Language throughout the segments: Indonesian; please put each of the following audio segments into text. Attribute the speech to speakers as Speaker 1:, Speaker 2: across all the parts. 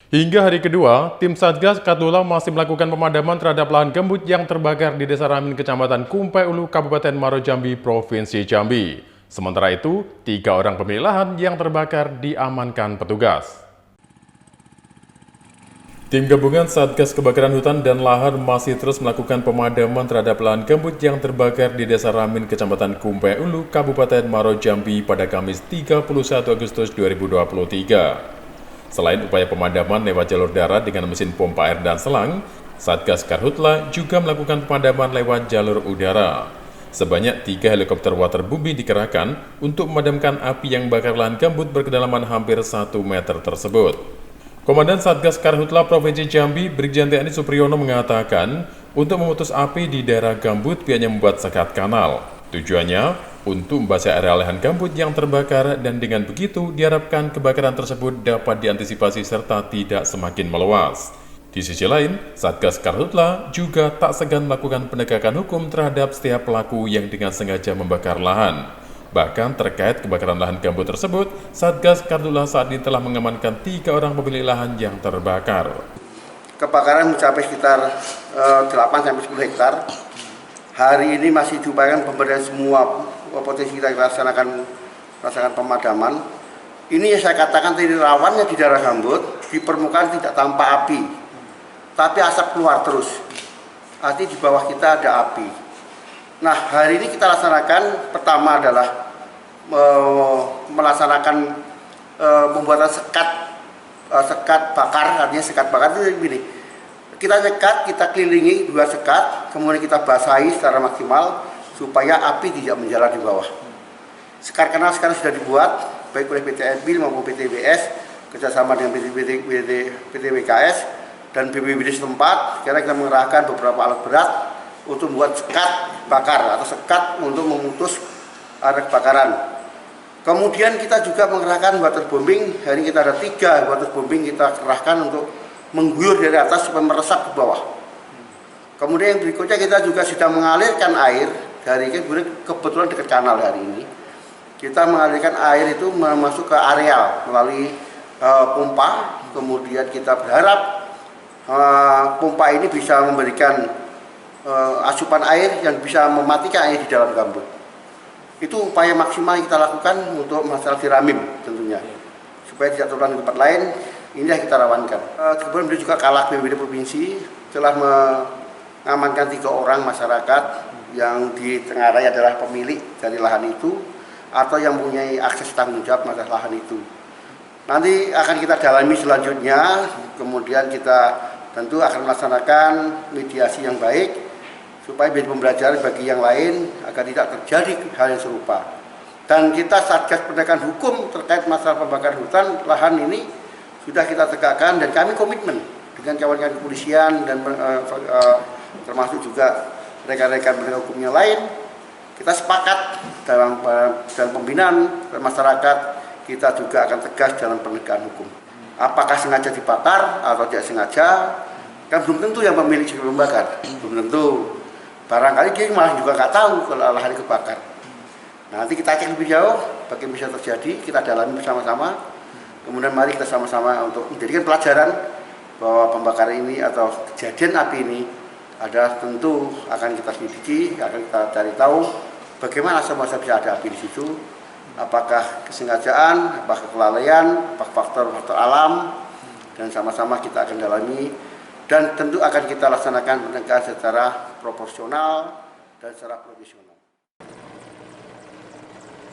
Speaker 1: Hingga hari kedua, tim Satgas Karhutla masih melakukan pemadaman terhadap lahan gambut yang terbakar di Desa Ramin, Kecamatan Kumpai Ulu, Kabupaten Muaro Jambi, Provinsi Jambi. Sementara itu, 3 orang pemilik lahan yang terbakar diamankan petugas. Tim gabungan Satgas Kebakaran Hutan dan Lahan masih terus melakukan pemadaman terhadap lahan gambut yang terbakar di Desa Ramin, Kecamatan Kumpai Ulu, Kabupaten Muaro Jambi pada Kamis 31 Agustus 2023. Selain upaya pemadaman lewat jalur darat dengan mesin pompa air dan selang, Satgas Karhutla juga melakukan pemadaman lewat jalur udara. Sebanyak 3 helikopter waterbombing dikerahkan untuk memadamkan api yang bakar lahan gambut berkedalaman hampir 1 meter tersebut. Komandan Satgas Karhutla Provinsi Jambi, Brigjen TNI Supriyono mengatakan, untuk memutus api di daerah gambut pihaknya membuat sekat kanal. Tujuannya untuk membasahi area lahan gambut yang terbakar dan dengan begitu diharapkan kebakaran tersebut dapat diantisipasi serta tidak semakin meluas. Di sisi lain, Satgas Karhutla juga tak segan melakukan penegakan hukum terhadap setiap pelaku yang dengan sengaja membakar lahan. Bahkan terkait kebakaran lahan gambut tersebut, Satgas Karhutla saat ini telah mengamankan 3 orang pemilik lahan yang terbakar.
Speaker 2: Kebakaran mencapai sekitar 8-10 hektar. Hari ini masih diupayakan pemberdayaan semua potensi kita laksanakan pemadaman. Ini yang saya katakan tadi rawannya di daerah gambut, di permukaan tidak tampak api, tapi asap keluar terus. Artinya di bawah kita ada api. Nah, hari ini kita laksanakan pertama adalah melaksanakan pembuatan sekat bakar. Artinya sekat bakar itu begini. Kita nyekat, kita kelilingi 2 sekat, kemudian kita basahi secara maksimal supaya api tidak menjalar di bawah. Sekat kanal sekarang sudah dibuat baik oleh PT Enpil maupun PT BS kerjasama dengan PT WKS dan BPBD setempat. Sekarang kita mengerahkan beberapa alat berat untuk membuat sekat bakar atau sekat untuk memutus area kebakaran. Kemudian kita juga mengerahkan waterbombing. Hari ini kita ada 3 waterbombing kita kerahkan untuk mengguyur dari atas supaya meresap ke bawah. Kemudian yang berikutnya kita juga sudah mengalirkan air dari kebetulan dekat kanal hari ini. Kita mengalirkan air itu masuk ke areal melalui pompa. Kemudian kita berharap pompa ini bisa memberikan asupan air yang bisa mematikan air di dalam gambut. Itu upaya maksimal yang kita lakukan untuk masalah Ramin tentunya, supaya tidak terulang di tempat lain. Ini yang kita rawankan. Kemudian beliau juga Kalak BPBD Provinsi telah mengamankan 3 orang masyarakat yang di Tengarai adalah pemilik dari lahan itu atau yang mempunyai akses tanggung jawab masalah lahan itu. Nanti akan kita dalami selanjutnya, kemudian kita tentu akan melaksanakan mediasi yang baik supaya menjadi pembelajaran bagi yang lain agar tidak terjadi hal yang serupa. Dan kita Satgas Penegakan Hukum terkait masalah pembakaran hutan lahan ini sudah kita tegakkan dan kami komitmen dengan kawan-kawan kepolisian dan termasuk juga rekan-rekan penegak hukum yang lain. Kita sepakat dalam pembinaan masyarakat, kita juga akan tegas dalam penegakan hukum. Apakah sengaja dibakar atau tidak sengaja, kan belum tentu yang pemilik sebelum membakar, belum tentu. Barangkali dia malah juga nggak tahu kalau lahan kebakar. Nanti kita cek lebih jauh, bagaimana bisa terjadi, kita dalami bersama-sama. Kemudian mari kita sama-sama untuk menjadikan pelajaran bahwa pembakaran ini atau kejadian api ini adalah tentu akan kita selidiki, akan kita cari tahu bagaimana semasa bisa ada api di situ, apakah kesengajaan, apakah kelalaian, apakah faktor-faktor alam, dan sama-sama kita akan dalami dan tentu akan kita laksanakan penegakan secara proporsional dan secara profesional.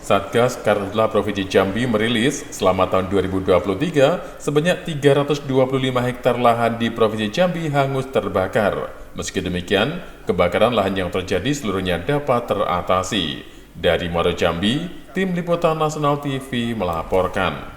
Speaker 1: Satgas Karhutla Provinsi Jambi merilis selama tahun 2023 sebanyak 325 hektar lahan di Provinsi Jambi hangus terbakar. Meski demikian, kebakaran lahan yang terjadi seluruhnya dapat teratasi. Dari Muaro Jambi, Tim Liputan Nasional TV melaporkan.